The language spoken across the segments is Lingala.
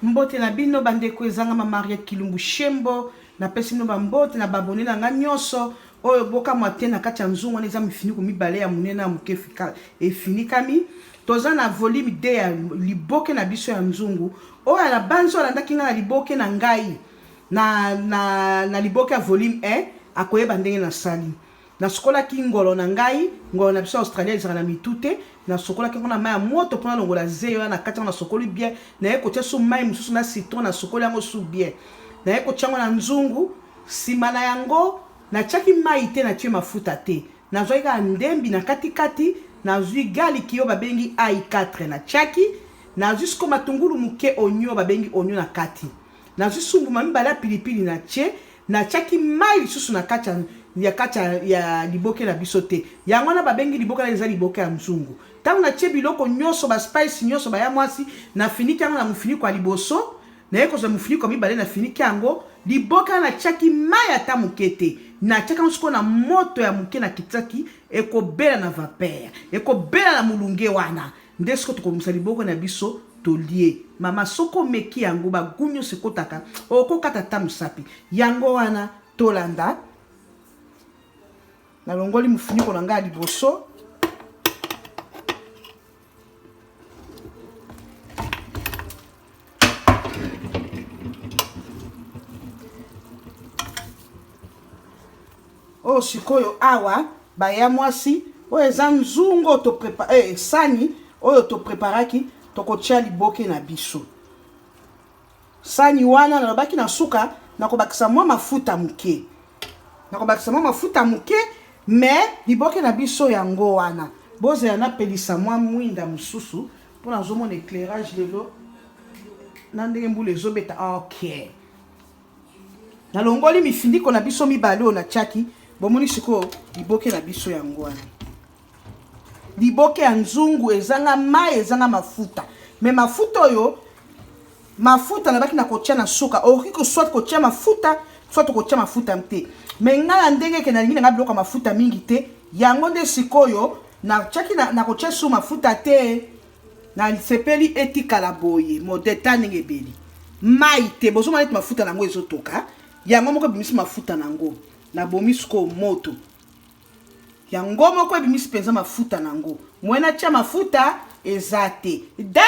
Mbote na bino bandeko ezanga ma Mariette Kilumbu Shembo na pesi no bambote na babone na nga nyonso oyo boka mwate na kati ya nzungu eza mifiniko mibale ya munene na muke efinikami toza na volume 2 ya liboke na biso ya nzungu oyo ala banzo alandaki nga na liboke na ngai na liboke ya volume 1 akoyeba ndenge na sali na sokola ki ngolo na ngai ngolo na biso Australia ezaka na mitute na sokola ki ngona maya moto pona longola zeyo na kati na sokoli bien na yeko tia so mai mususu na citron na sokoli yango su bien na yeko chango na nzungu sima na yango na chaki mai te na tie mafuta te na zoi ka ndembi na kati na zui gali kiyo babengi AI4 na chaki na zui sko matungulu muke onyo babengi onyo na kati na zui sumbu mambala pilipili na che na chaki mai lisusu na kati ya liboke na biso te yango na babengi liboke na eza liboke ya nzungu tango na tie biloko nyonso ba spice nyonso ba ya mwasi na finiki yango na mufiniko ya liboso na yeko za mufiniko mibale na finiki yango liboka na chaki mai ata muke te na chaka nsuko na moto ya muke na kitaki ekobela na vapeur ekobela na mulunge wana nde siko tokomisa liboke na biso tolie mama soko meki yango bagunyo sekotaka okokata ta musapi yango wana tolanda na longoli mufuniko na nga liboso o sikoyo awa baya mwasi o eza nzungo to prepare sani oyo to preparaki tokotia liboke na biso sani wana na lobaki na suka na kobakisa mwa mafuta muke mais liboke na biso yango wana boze yana pelisa mwa mwinda mususu pona zomona éclairage lelo na ndenge mbule ezobeta okay na longoli mifindiko na biso mibale na chaki bomoni siko liboke na biso yango wana liboke ya nzungu ezanga mai ezanga mafuta mais mafuta oyo mafuta na baki na kotia na suka okiko soit kotia mafuta soit kotia mafuta mte mais ngala ndenge ke na lingi na biloko mafuta mingi te yango nde sikoyo na chaki na kotia su mafuta te na sepeli etikala boye modeta ndenge beli mai te bozoma net mafuta nango ezotoka yango moko bimisi mafuta nango na bomisko moto yango moko bimisi penza mafuta nango mwena tia mafuta ezate da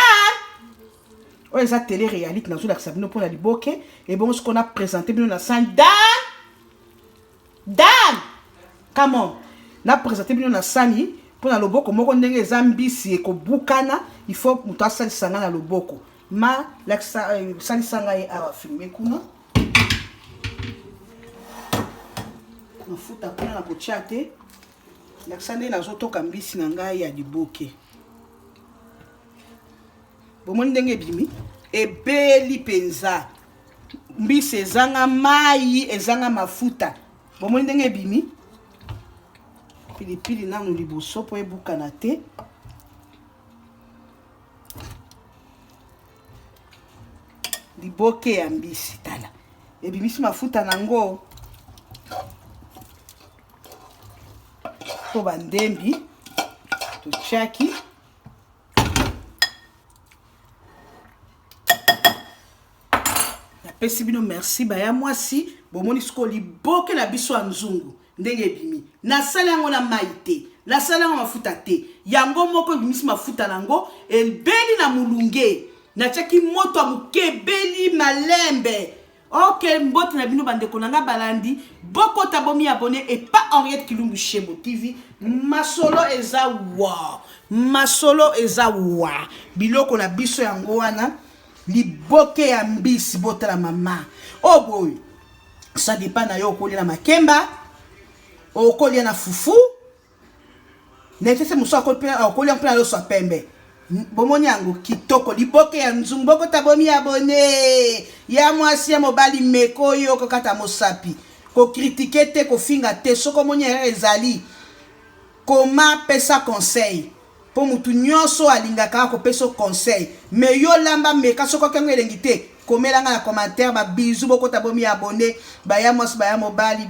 o eza télé réalité nazo la sabino pour la liboke et bon ce qu'on a présenté bino na san dan come on na présenté bino na sani pour na loboko moko ndenge eza mbisi ekobukana il faut muto asali sanga na loboko ma la sali sanga e awa filmer kuna mafuta kuna na kotia te la sande nazo toka mbisi na ngai ya liboke bomoni ndenge bimi ebeli penza mbisi ezanga mai ezanga mafuta bomoni ndenge bimi pilipili nanu liboso po ebukana te liboke ya mbisi tala ebimisi mafuta nango to bandembi to chaki pesi bino merci baya mwasi bomoni siko liboke na biso ya nzungu ndenge bimi na sala yango na maite la sala yango mafuta te yango moko bimisi mafuta nango elbeli na mulunge na chaki moto amuke beli malembe ok mbote na bino bandeko nanga balandi boko tabomi abonné et pas Henriette Kilumbu Shembo TV masolo eza wa biloko na biso yango wana liboke ya mbisi botala mama oh boy ça dépend na yo okolia na makemba okolia na fufu netese muso okolia mpena loso pembe bomoni yango kitoko liboke ya nzungu boko tabomi abonné ya mwasi ya mobali meko yo kokata mosapi ko critiquer te ko finga te soko moni ezali koma pesa conseil po mutu nyonso alingaka ko peso conseil mais yo lamba meka soko kengo elengi te komelanga na commentaire ba bisou boko tabomi abonné ba ya mwasi ba ya mobali